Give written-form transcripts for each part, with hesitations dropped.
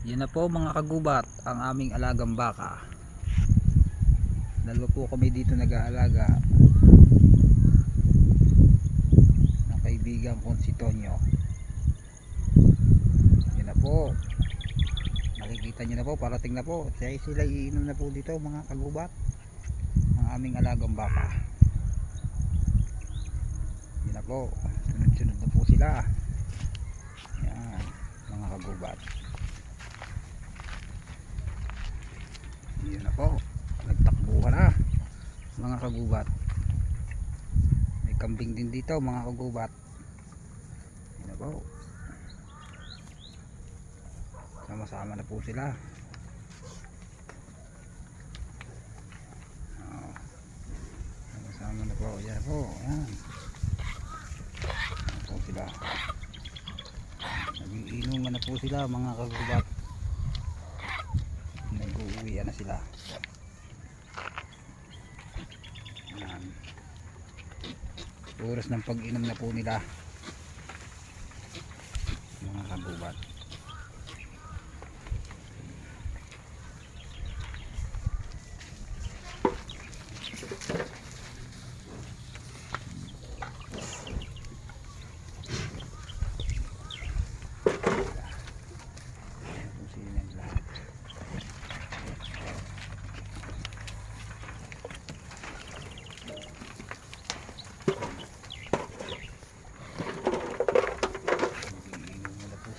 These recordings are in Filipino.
Yan na po mga kagubat ang aming alagang baka. Dalawa po kami dito nag-aalaga ng kaibigan kong si Tonyo. Yan na po, nakikita nyo na po, parating na po. Kaya sila iinom na po dito mga kagubat ang aming alagang baka. Yan na po, sunod-sunod na po sila. Yan mga kagubat. Yun na po, nagtakbuhan na mga kagubat. May kambing din dito mga kagubat. Yun na po, sama-sama na po sila. Sama-sama na po. Yan po, yan. Yan po sila, nagiinuman na po sila mga kagubat. Nag-uuwian na sila. Yan. Oras ng pag-inom na po nila mga kagubat.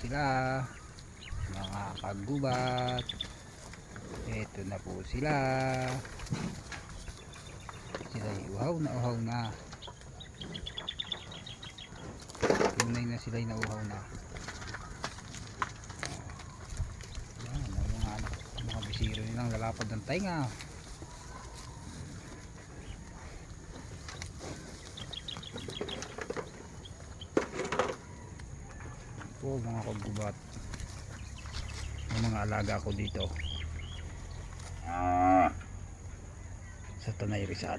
Sila mga kagubat, eto na po sila. Sila uhaw na tunay na sila nauhaw na. Yan ang mga anak, mga bisiro nilang lalapad ng tainga. Po mga kagubat, yung mga alaga ko dito sa Tanay Rizal.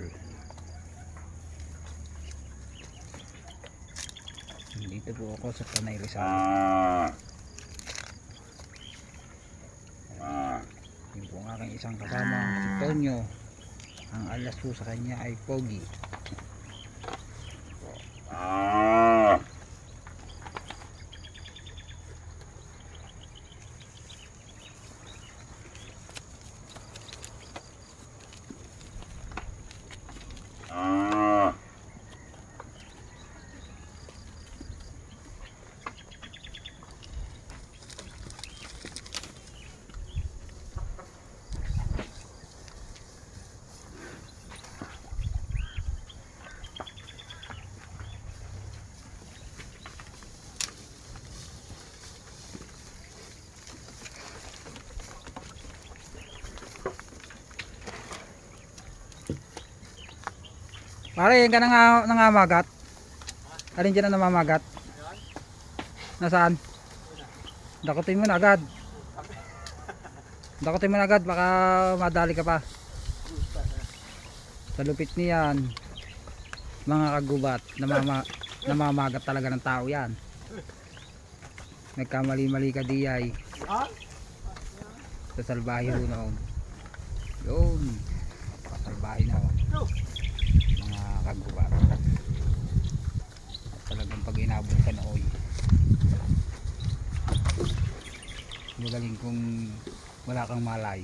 Dito po ako sa Tanay Rizal. Yung po ang aking isang kasama si Tonyo. Ang alas po sa kanya ay Pogi. Pare, yan ka nangamagat. Alin dyan na namamagat? Nasaan? Dakutin mo na agad. Dakutin mo na agad, baka madali ka pa. Sa lupit niyan, mga kagubat, namamagat talaga ng tao yan. Nagkamali-mali ka diyay. Sa salbahe ho noon. Yun, pasalbahe na ho. Kagubat. At talagang pag inabot ka na oy, magaling kung wala kang malay,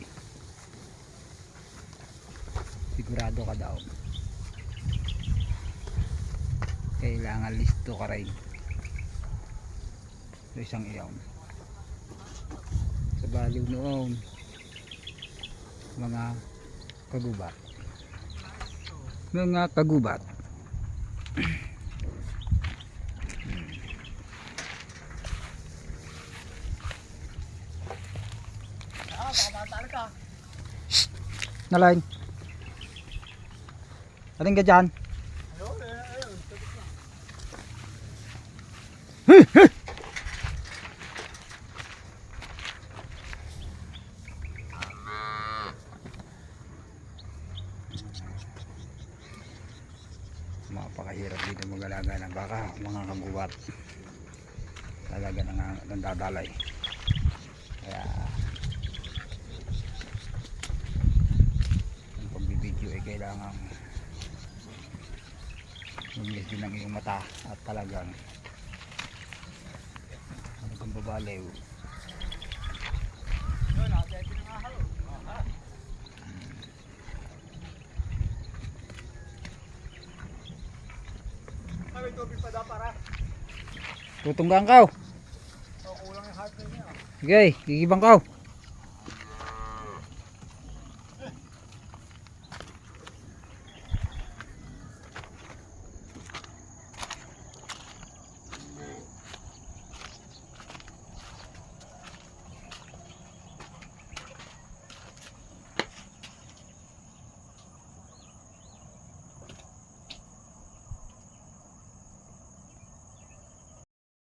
sigurado ka daw kailangan listo ka rin sa isang iyon. Sa baliw noon mga kagubat, mga kagubat. Nalain aling ka dyan. Mapakahirap dito mag-alaga ng baka mga kagubat. Talaga nang dadalay. Kaya kailangan lumilis din ang iyong mata at talagang babaliw. May tubig pa daw para. Tutunggang kaw. Kulang yung heart niya. Sige, gigibang kaw.